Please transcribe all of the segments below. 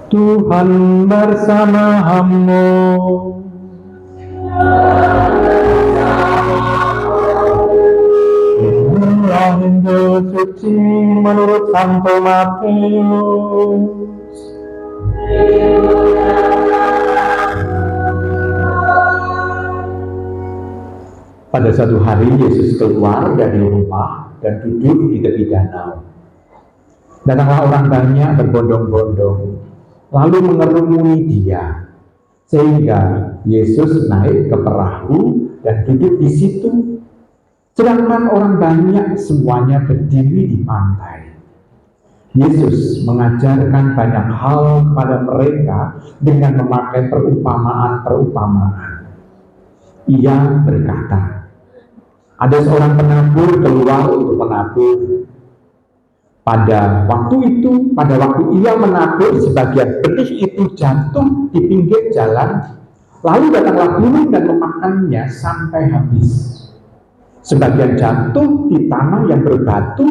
Tuhan bersamamu. Inilah Injil suci menurut Santo Matius. Pada suatu hari Yesus keluar dari rumah dan duduk di tepi danau. Datanglah orang banyak berbondong-bondong, lalu mengerumuni dia, sehingga Yesus naik ke perahu dan duduk di situ, sedangkan orang banyak semuanya berdiri di pantai. Yesus mengajarkan banyak hal kepada mereka dengan memakai perumpamaan-perumpamaan. Ia berkata, ada seorang penabur keluar untuk menabur. Pada waktu ia menabur, sebagian benih itu jatuh di pinggir jalan, lalu datanglah burung dan memakannya sampai habis. Sebagian jatuh di tanah yang berbatu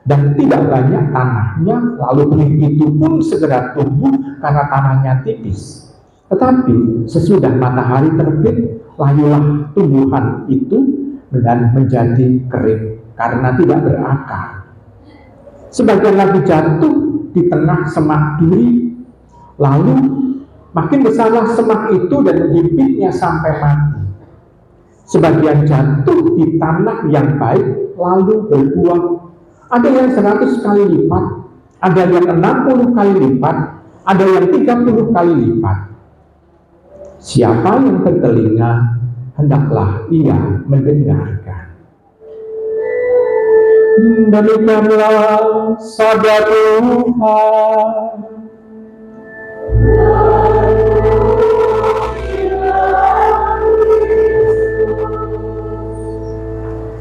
dan tidak banyak tanahnya, lalu benih itu pun segera tumbuh karena tanahnya tipis. Tetapi sesudah matahari terbit, layulah tumbuhan itu dan menjadi kering karena tidak berakar. Sebagian lagi jatuh di tengah semak duri, lalu makin besarlah semak itu dan menghimpitnya sampai mati. Sebagian jatuh di tanah yang baik, lalu berbuah. Ada yang 100 kali lipat, ada yang 60 kali lipat, ada yang 30 kali lipat. Siapa yang bertelinga, hendaklah ia mendengarkan. Demikianlah sabda Tuhan.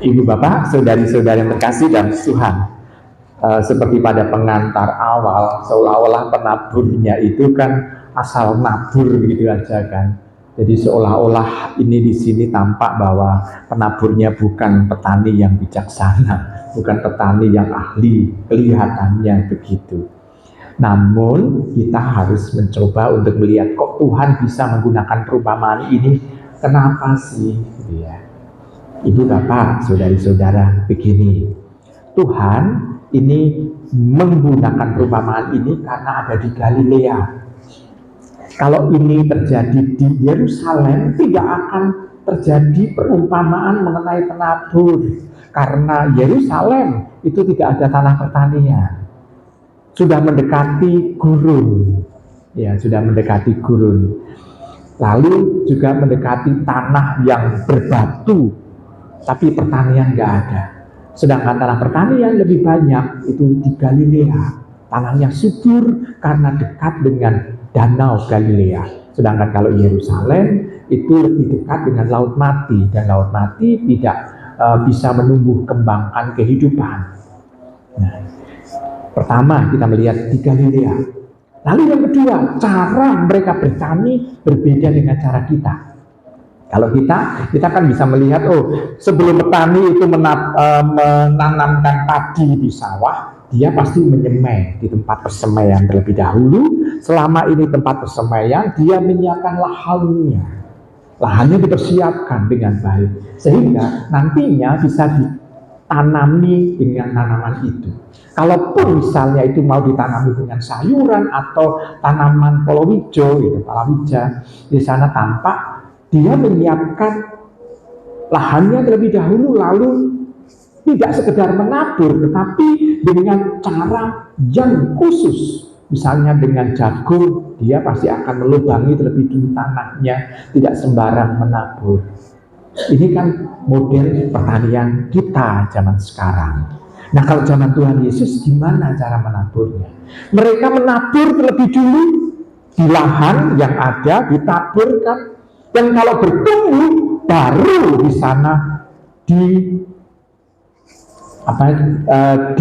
Ibu bapak, saudari-saudari yang terkasih dalam Tuhan, seperti pada pengantar awal, seolah-olah penaburnya itu kan asal nabur gitu aja kan. Jadi seolah-olah ini di sini tampak bahwa penaburnya bukan petani yang bijaksana, bukan petani yang ahli, kelihatannya begitu. Namun kita harus mencoba untuk melihat kok Tuhan bisa menggunakan perumpamaan ini, kenapa sih? Gitu ya. Ibu bapak, saudari-saudara, begini, Tuhan ini menggunakan perumpamaan ini karena ada di Galilea. Kalau ini terjadi di Yerusalem, tidak akan terjadi perumpamaan mengenai penabur, karena Yerusalem itu tidak ada tanah pertanian. Sudah mendekati gurun, ya sudah mendekati gurun. Lalu juga mendekati tanah yang berbatu, tapi pertanian nggak ada. Sedangkan tanah pertanian lebih banyak itu di Galilea. Tanahnya subur karena dekat dengan Danau Galilea. Sedangkan kalau Yerusalem itu lebih dekat dengan Laut Mati, dan Laut Mati tidak bisa menumbuh kembangkan kehidupan. Nah, pertama kita melihat di Galilea. Lalu yang kedua, cara mereka bertani berbeda dengan cara kita. Kalau kita kan bisa melihat, sebelum petani itu menanamkan padi di sawah, dia pasti menyemai di tempat persemaian terlebih dahulu. Selama ini tempat persemaian, dia menyiapkan lahannya. Lahannya dipersiapkan dengan baik, sehingga nantinya bisa ditanami dengan tanaman itu. Kalaupun misalnya itu mau ditanami dengan sayuran atau tanaman palawija, palawija, di sana tampak dia menyiapkan lahannya terlebih dahulu, lalu tidak sekedar menabur, tetapi dengan cara yang khusus. Misalnya dengan jagung, dia pasti akan melubangi terlebih dulu tanahnya, tidak sembarang menabur. Ini kan model pertanian kita zaman sekarang. Nah, kalau zaman Tuhan Yesus gimana cara menaburnya? Mereka menabur terlebih dulu di lahan yang ada, ditaburkan. Dan kalau bertumbuh, baru di sana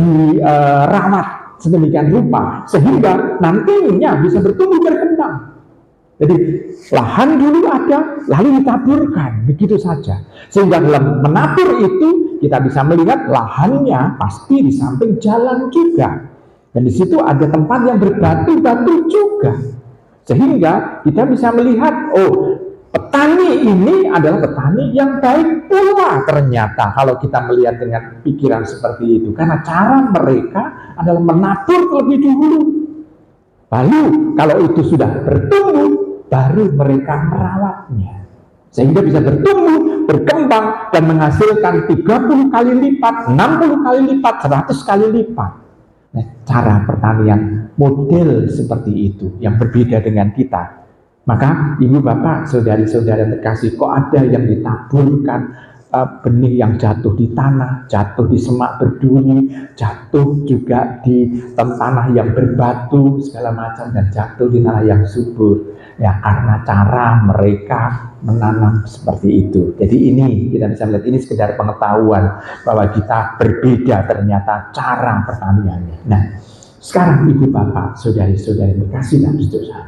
dirawat sedemikian rupa sehingga nantinya bisa bertumbuh berkembang. Jadi lahan dulu ada, lalu ditaburkan, begitu saja. Sehingga dalam menabur itu kita bisa melihat lahannya pasti di samping jalan juga. Dan di situ ada tempat yang berbatu-batu juga. Sehingga kita bisa melihat, oh, petani ini adalah petani yang baik pula ternyata kalau kita melihat dengan pikiran seperti itu. Karena cara mereka adalah menabur terlebih dahulu. Lalu kalau itu sudah bertumbuh, baru mereka merawatnya. Sehingga bisa bertumbuh, berkembang, dan menghasilkan 30 kali lipat, 60 kali lipat, 100 kali lipat. Nah, cara pertanian model seperti itu yang berbeda dengan kita. Maka ibu bapak, saudari-saudara terkasih, kok ada yang ditaburkan benih yang jatuh di tanah, jatuh di semak berduri, jatuh juga di tanah yang berbatu segala macam, dan jatuh di tanah yang subur. Ya, karena cara mereka menanam seperti itu. Jadi ini kita bisa melihat, ini sekedar pengetahuan bahwa kita berbeda ternyata cara pertaniannya. Nah, sekarang ibu bapak, saudari-saudari terkasih dan Tuhan,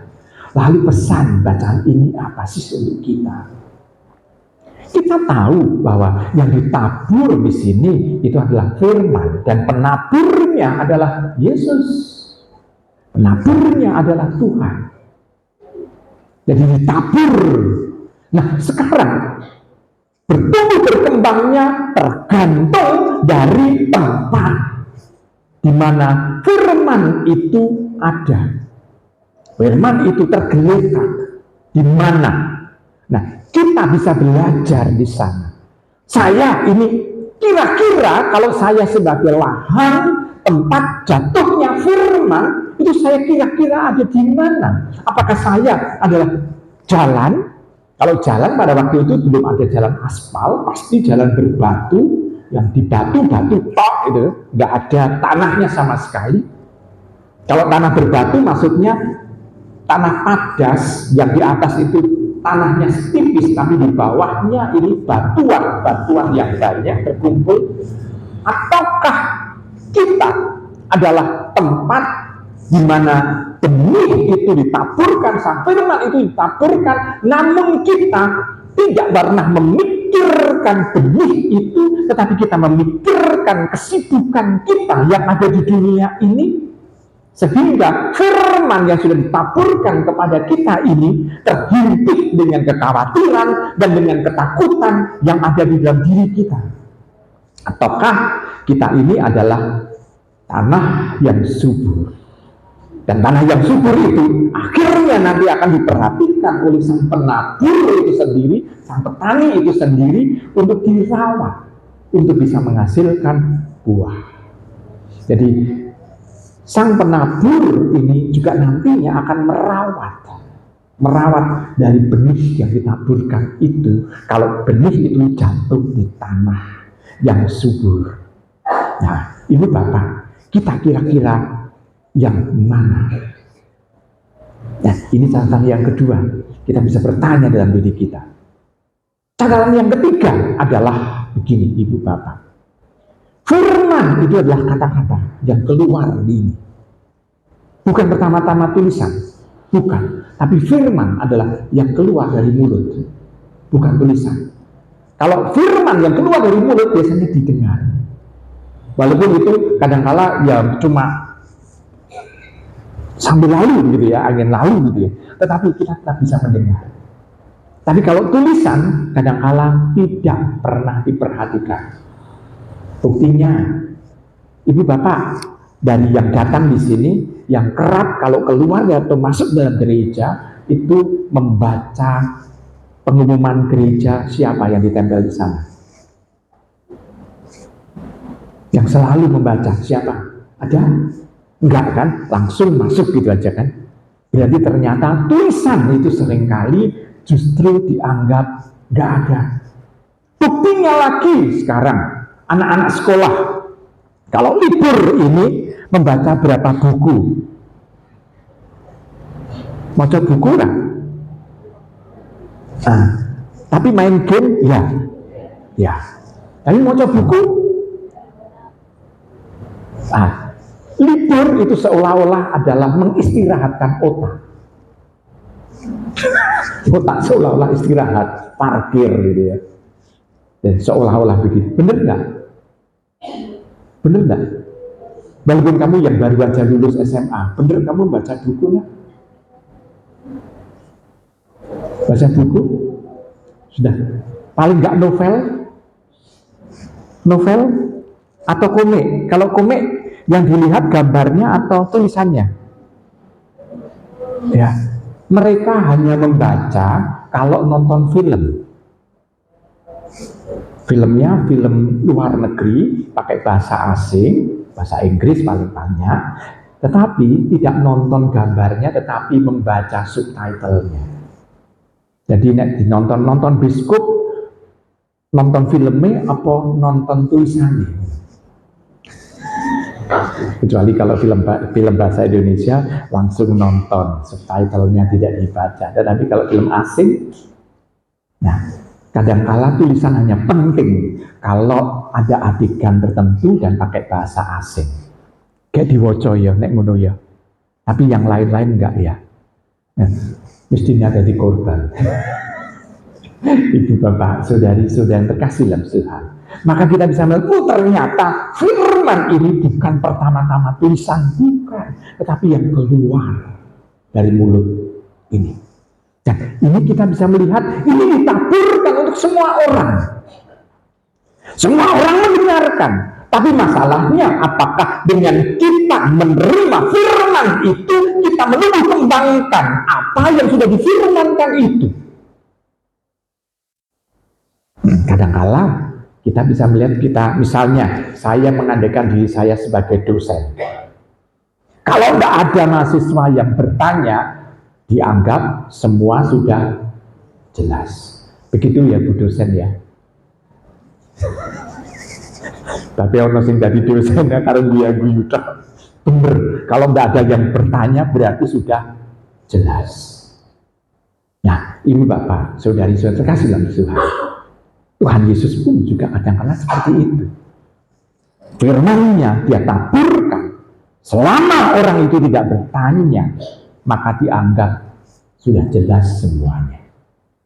lalu pesan bacaan ini apa sih untuk kita? Kita tahu bahwa yang ditabur di sini itu adalah firman, dan penaburnya adalah Yesus. Penaburnya adalah Tuhan. Jadi ditabur. Nah, sekarang bertumbuh berkembangnya tergantung dari tempat di mana firman itu ada. Firman itu tergeletak di mana? Nah, kita bisa belajar di sana. Saya ini kira-kira kalau saya sebagai lahan tempat jatuhnya firman, itu saya kira-kira ada di mana? Apakah saya adalah jalan? Kalau jalan pada waktu itu belum ada jalan aspal, pasti jalan berbatu, yang di batu-batu tok itu, nggak ada tanahnya sama sekali. Kalau tanah berbatu maksudnya tanah padas, yang di atas itu tanahnya tipis, tapi di bawahnya ini batuan yang banyak berkumpul. Ataukah kita adalah tempat di mana benih itu ditaburkan, firman itu ditaburkan, namun kita tidak pernah memikirkan benih itu, tetapi kita memikirkan kesibukan kita yang ada di dunia ini, sehingga firman yang sudah ditaburkan kepada kita ini terhimpit dengan kekhawatiran dan dengan ketakutan yang ada di dalam diri kita. Ataukah kita ini adalah tanah yang subur? Dan tanah yang subur itu akhirnya nanti akan diperhatikan oleh sang penabur itu sendiri, sang petani itu sendiri, untuk dirawat, untuk bisa menghasilkan buah. Jadi sang penabur ini juga nantinya akan merawat dari benih yang ditaburkan itu, kalau benih itu jatuh di tanah yang subur. Nah, ibu bapak, kita kira-kira yang mana? Nah, ini catatan yang kedua, kita bisa bertanya dalam diri kita. Catatan yang ketiga adalah begini, ibu bapak, firman itu adalah kata-kata yang keluar di ini. Bukan pertama-tama tulisan, bukan. Tapi firman adalah yang keluar dari mulut, bukan tulisan. Kalau firman yang keluar dari mulut biasanya didengar. Walaupun itu kadang-kala ya cuma sambil lalu gitu ya, angin lalu gitu ya. Tetapi kita tetap bisa mendengar. Tapi kalau tulisan kadang-kala tidak pernah diperhatikan. Buktinya, ibu bapak, dari yang datang di sini, yang kerap kalau keluar atau masuk dalam gereja itu membaca pengumuman gereja siapa yang ditempel di sana. Yang selalu membaca siapa? Ada? Enggak kan? Langsung masuk gitu aja kan? Berarti ternyata tulisan itu seringkali justru dianggap enggak ada. Buktinya lagi sekarang, anak-anak sekolah kalau libur ini membaca berapa buku? Baca buku kan? Nah, tapi main game ya. Tapi baca buku, libur itu seolah-olah adalah mengistirahatkan otak. Otak seolah-olah istirahat, parkir gitu ya. Dan seolah-olah begitu. Bener nggak? Bener nggak? Walaupun kamu yang baru aja lulus SMA, bener kamu baca buku nggak? Baca buku? Sudah. Paling nggak novel? Novel? Atau komik? Kalau komik yang dilihat gambarnya atau tulisannya? Ya, mereka hanya membaca kalau nonton film. Filmnya film luar negeri, pakai bahasa asing, bahasa Inggris paling banyak, tetapi tidak nonton gambarnya, tetapi membaca subtitlenya. Jadi nonton bioskop, nonton filmnya apa nonton tulisannya. Kecuali kalau film bahasa Indonesia langsung nonton, subtitlenya tidak dibaca. Tetapi kalau film asing, nah kadangkala tulisan hanya penting kalau ada adegan tertentu dan pakai bahasa asing. Kayak diwoco ya, nek ngono ya. Tapi yang lain-lain enggak ya. Mestinya jadi korban. Ibu bapak, saudari-saudari terkasih dalam Tuhan. Maka kita bisa melihat, ternyata firman ini bukan pertama-tama tulisan, bukan, tetapi yang keluar dari mulut ini. Dan ini kita bisa melihat, ini ditaburkan untuk semua orang. Semua orang mendengarkan. Tapi masalahnya, apakah dengan kita menerima firman itu, kita menumbuh kembangkan apa yang sudah difirmankan itu? Kadang-kala kita bisa melihat misalnya, saya mengandaikan diri saya sebagai dosen. Kalau tidak ada mahasiswa yang bertanya, dianggap semua sudah jelas. Begitu ya Bu dosen ya. Tapi orang sing dadi dosennya karo guyu-guyu tok. Bener, kalau tidak ada yang bertanya berarti sudah jelas. Nah, ini Bapak, saudari-saudari terkasih dalam Tuhan. Tuhan Yesus pun juga kadang-kadang seperti itu. Firman-Nya dia taburkan. Selama orang itu tidak bertanya, maka dianggap sudah jelas semuanya.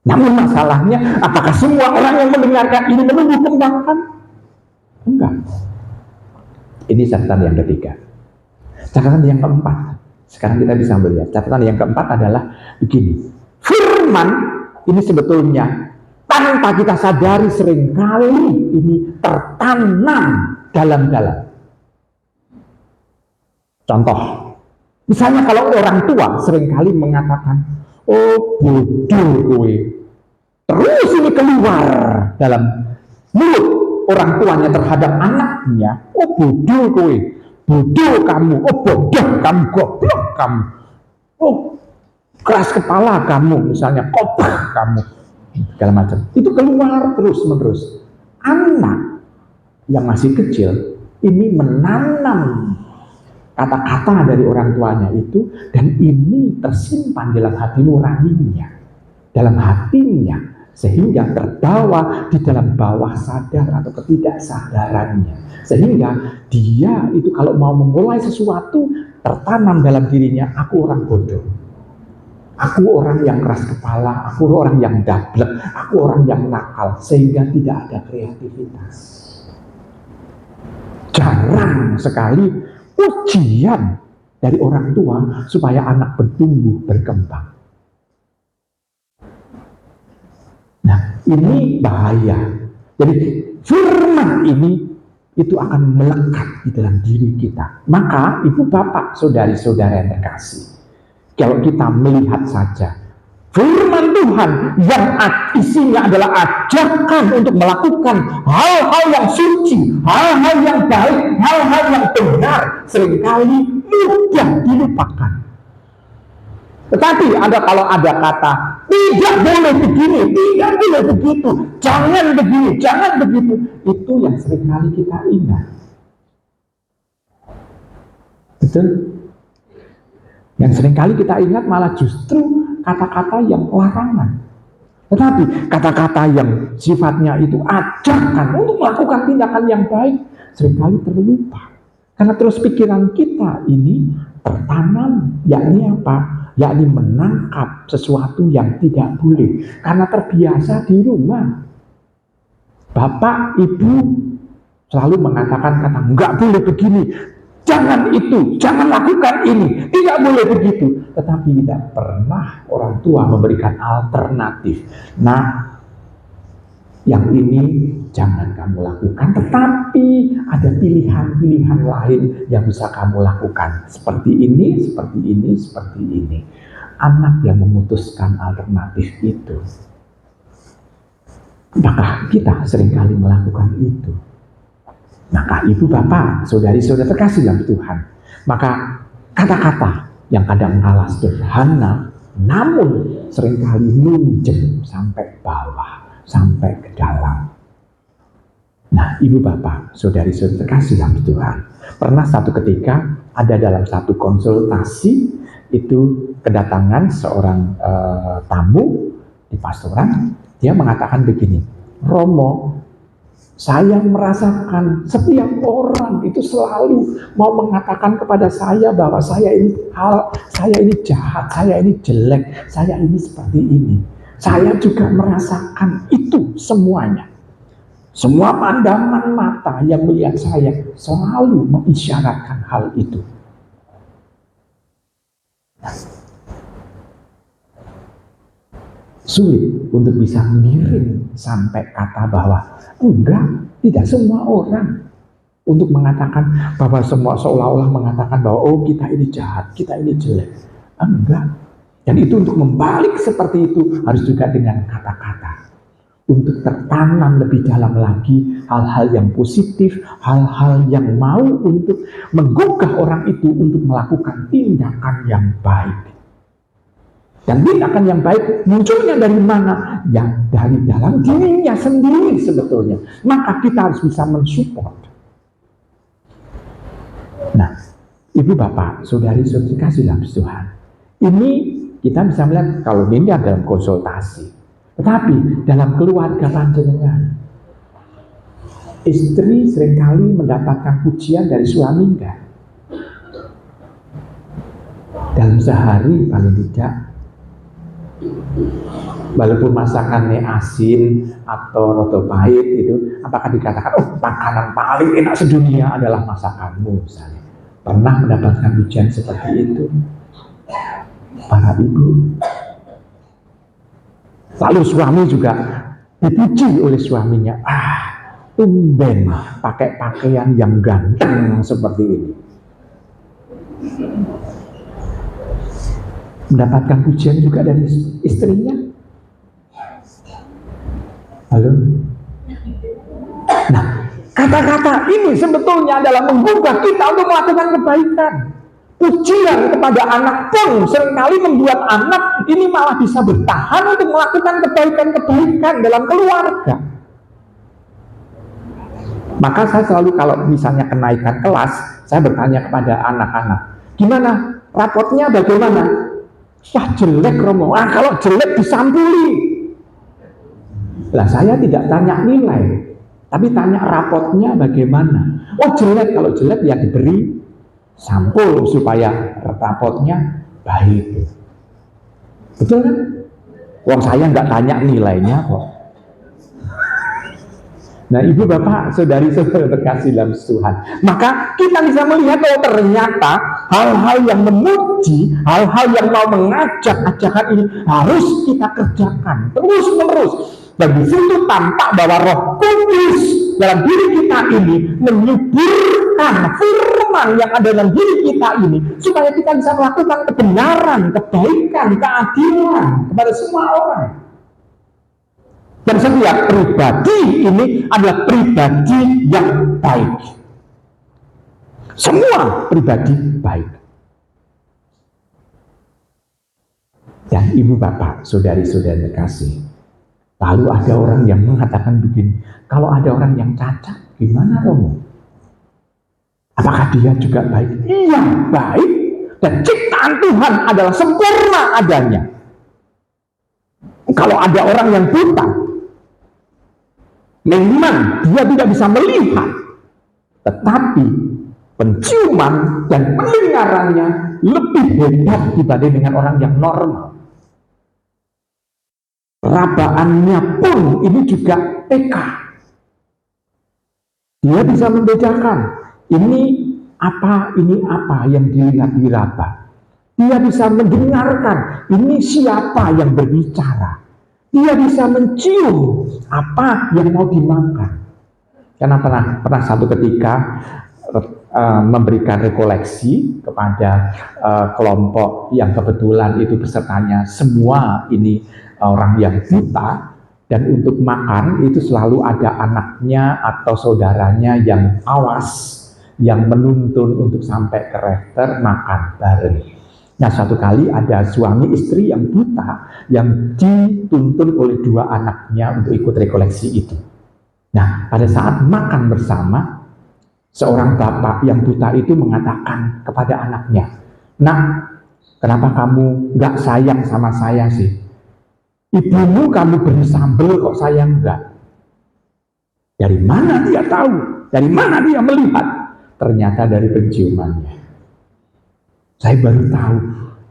Namun masalahnya, apakah semua orang yang mendengarkan ini menumbuh kembangkan? Enggak. Ini catatan yang ketiga. Catatan yang keempat. Sekarang kita bisa melihat. Catatan yang keempat adalah begini. Firman ini sebetulnya tanpa kita sadari seringkali ini tertanam dalam-dalam. Contoh, misalnya kalau orang tua seringkali mengatakan, oh bodoh kowe. Terus ini keluar dalam mulut orang tuanya terhadap anaknya, oh bodoh kowe, bodoh kamu, oh bodoh kamu, goblok kamu, oh keras kepala kamu, misalnya kopak kamu, segala macam. Itu keluar terus-menerus. Anak yang masih kecil ini menanam kata-kata dari orang tuanya itu, dan ini tersimpan dalam hati nuraninya, dalam hatinya, sehingga terbawa di dalam bawah sadar atau ketidaksadarannya, sehingga dia itu kalau mau memulai sesuatu tertanam dalam dirinya, aku orang bodoh, aku orang yang keras kepala, aku orang yang dablek, aku orang yang nakal, sehingga tidak ada kreativitas. Jarang sekali ujian dari orang tua supaya anak bertumbuh, berkembang. Nah, ini bahaya. Jadi firman ini itu akan melekat di dalam diri kita. Maka ibu bapak, saudari-saudara yang terkasih, kalau kita melihat saja firman Tuhan yang isinya adalah ajakan untuk melakukan hal-hal yang suci, hal-hal yang baik, hal-hal yang benar, seringkali mudah dilupakan. Tetapi kalau ada kata tidak boleh begini, tidak boleh begitu, jangan begini, jangan begitu, itu yang seringkali kita ingat. Betul? Yang seringkali kita ingat malah justru kata-kata yang larangan. Tetapi kata-kata yang sifatnya itu ajakan untuk melakukan tindakan yang baik seringkali terlupa. Karena terus pikiran kita ini tertanam, yakni apa? Yakni menangkap sesuatu yang tidak boleh. Karena terbiasa di rumah. Bapak, ibu selalu mengatakan kata, enggak boleh begini. jangan itu, jangan lakukan ini, tidak boleh begitu. Tetapi tidak pernah orang tua memberikan alternatif. Nah, yang ini jangan kamu lakukan, tetapi ada pilihan-pilihan lain yang bisa kamu lakukan. Seperti ini, seperti ini, seperti ini. Anak yang memutuskan alternatif itu. Maka kita seringkali melakukan itu. Maka ibu bapak, saudari-saudara terkasih dalam Tuhan. Maka kata-kata yang kadang kala sederhana, namun seringkali minjem sampai bawah, sampai ke dalam. Nah, ibu bapak, saudari-saudara terkasih dalam Tuhan. Pernah satu ketika ada dalam satu konsultasi itu kedatangan seorang tamu di pastoran. Dia mengatakan begini, Romo, saya merasakan setiap orang itu selalu mau mengatakan kepada saya bahwa saya ini jahat, saya ini jelek, saya ini seperti ini. Saya juga merasakan itu semuanya. Semua pandangan mata yang melihat saya selalu mengisyaratkan hal itu. Sulit untuk bisa mengirim sampai kata bahwa enggak, tidak semua orang untuk mengatakan bahwa semua seolah-olah mengatakan bahwa oh kita ini jahat, kita ini jelek. Enggak. Dan itu untuk membalik seperti itu harus juga dengan kata-kata. Untuk tertanam lebih dalam lagi hal-hal yang positif, hal-hal yang mau untuk menggugah orang itu untuk melakukan tindakan yang baik. Dan tindakan yang baik munculnya dari mana? Yang dari dalam dirinya sendiri sebetulnya. Maka kita harus bisa mensupport. Nah, ibu bapak, saudari-saudari kasih dalam Tuhan. Ini kita bisa melihat kalau ini dalam konsultasi. Tetapi dalam keluarga panjenengan, istri seringkali mendapatkan pujian dari suami enggak? Dalam sehari paling tidak, walaupun masakannya asin atau rada pahit itu, apakah dikatakan oh makanan paling enak sedunia adalah masakanmu misalnya? Pernah mendapatkan pujian seperti itu para ibu? Lalu suami juga dipuji oleh suaminya, tumben pakai pakaian yang ganteng seperti ini. Mendapatkan pujian juga dari istrinya. Halo. Nah, kata-kata ini sebetulnya adalah menggugah kita untuk melakukan kebaikan. Pujian kepada anak pun seringkali membuat anak ini malah bisa bertahan untuk melakukan kebaikan-kebaikan dalam keluarga. Maka saya selalu kalau misalnya kenaikan kelas, saya bertanya kepada anak-anak, gimana? Rapotnya bagaimana? Wah jelek Romo, kalau jelek disampuli. Lah saya tidak tanya nilai, tapi tanya rapotnya bagaimana. Oh jelek, kalau jelek ya diberi sampul supaya rapotnya baik. Betul kan? Wong saya nggak tanya nilainya kok. Nah ibu bapak, saudari-saudara terkasih dalam Tuhan, maka kita bisa melihat bahwa ternyata hal-hal yang memuji, hal-hal yang mau mengajak ajakan ini harus kita kerjakan terus menerus. Dan di situ tampak bahwa Roh Kudus dalam diri kita ini menyuburkan firman yang ada dalam diri kita ini supaya kita bisa melakukan kebenaran, kebaikan, keadilan kepada semua orang. Dan setiap pribadi ini adalah pribadi yang baik. Semua pribadi baik. Dan ibu bapak, saudari-saudari terkasih, lalu ada orang yang mengatakan begini, kalau ada orang yang cacat, gimana Romo? Apakah dia juga baik? Iya, baik. Dan ciptaan Tuhan adalah sempurna adanya. Kalau ada orang yang buta, memang dia tidak bisa melihat, tetapi penciuman dan pendengarannya lebih hebat dibanding dengan orang yang normal. Rabaannya pun ini juga TK. Dia bisa membedakan ini apa ini apa yang dilihat di Raba. Dia bisa mendengarkan ini siapa yang berbicara. Dia bisa mencium apa yang mau dimakan. Karena pernah satu ketika memberikan rekoleksi kepada kelompok yang kebetulan itu pesertanya semua ini orang yang buta, dan untuk makan itu selalu ada anaknya atau saudaranya yang awas, yang menuntun untuk sampai ke refter makan bareng. Nah, suatu kali ada suami istri yang buta yang dituntun oleh dua anaknya untuk ikut rekoleksi itu. Nah, pada saat makan bersama, seorang bapak yang buta itu mengatakan kepada anaknya, "Nak, kenapa kamu nggak sayang sama saya sih? Ibumu kamu beri sambal kok saya enggak." Dari mana dia tahu? Dari mana dia melihat? Ternyata dari penciumannya. Saya baru tahu,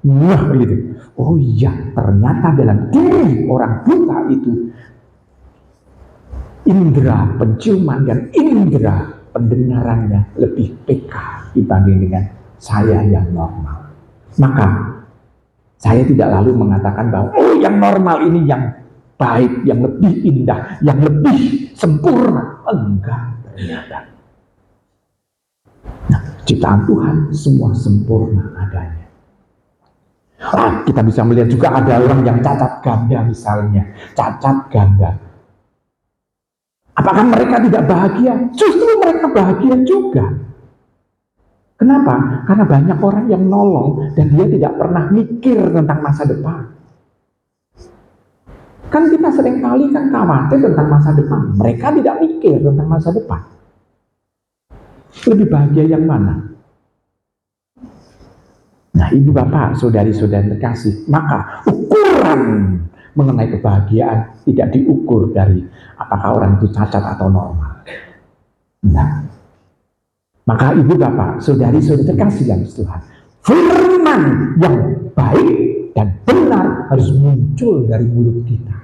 wah gitu. Oh iya, ternyata dalam diri orang buta itu indera penciuman dan indera pendengarannya lebih peka dibanding dengan saya yang normal. Maka saya tidak lalu mengatakan bahwa oh yang normal ini yang baik, yang lebih indah, yang lebih sempurna. Enggak, ternyata. Nah, ciptaan Tuhan semua sempurna adanya. Kita bisa melihat juga ada orang yang cacat ganda misalnya, cacat ganda. Apakah mereka tidak bahagia? Justru mereka bahagia juga. Kenapa? Karena banyak orang yang nolong dan dia tidak pernah mikir tentang masa depan. Kan kita seringkali kan khawatir tentang masa depan. Mereka tidak mikir tentang masa depan. Lebih bahagia yang mana? Nah, ibu bapak, saudari-saudari terkasih, maka ukuran mengenai kebahagiaan tidak diukur dari apakah orang itu cacat atau normal. Nah, maka ibu bapak, saudari-saudari terkasih dalam Tuhan, firman yang baik dan benar harus muncul dari mulut kita.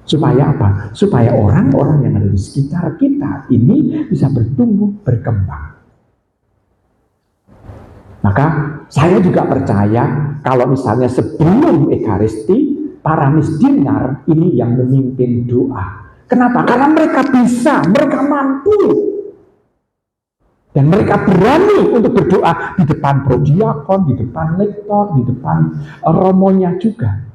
Supaya apa? Supaya orang-orang yang ada di sekitar kita ini bisa bertumbuh, berkembang. Maka saya juga percaya kalau misalnya sebelum Ekaristi, para misdinar ini yang memimpin doa. Kenapa? Karena mereka bisa, mereka mampu. Dan mereka berani untuk berdoa di depan prodiakon, di depan lektor, di depan romonya juga.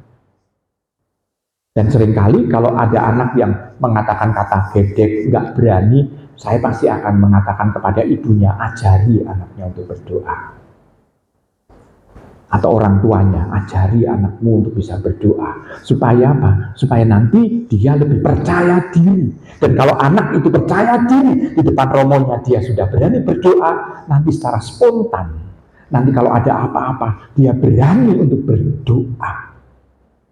Dan seringkali kalau ada anak yang mengatakan kata gedek, nggak berani, saya pasti akan mengatakan kepada ibunya, ajari anaknya untuk berdoa. Atau orang tuanya, ajari anakmu untuk bisa berdoa. Supaya apa? Supaya nanti dia lebih percaya diri. Dan kalau anak itu percaya diri, di depan romonya dia sudah berani berdoa, nanti secara spontan. Nanti kalau ada apa-apa, dia berani untuk berdoa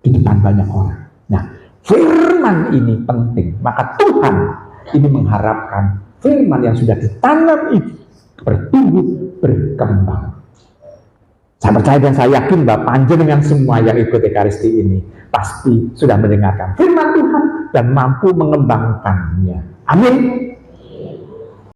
di depan banyak orang. Nah, firman ini penting. Maka Tuhan ini mengharapkan firman yang sudah ditanam itu bertumbuh, berkembang. Saya percaya dan saya yakin bahwa panjenengan semua yang ikut Ekaristi ini pasti sudah mendengarkan firman Tuhan dan mampu mengembangkannya. Amin.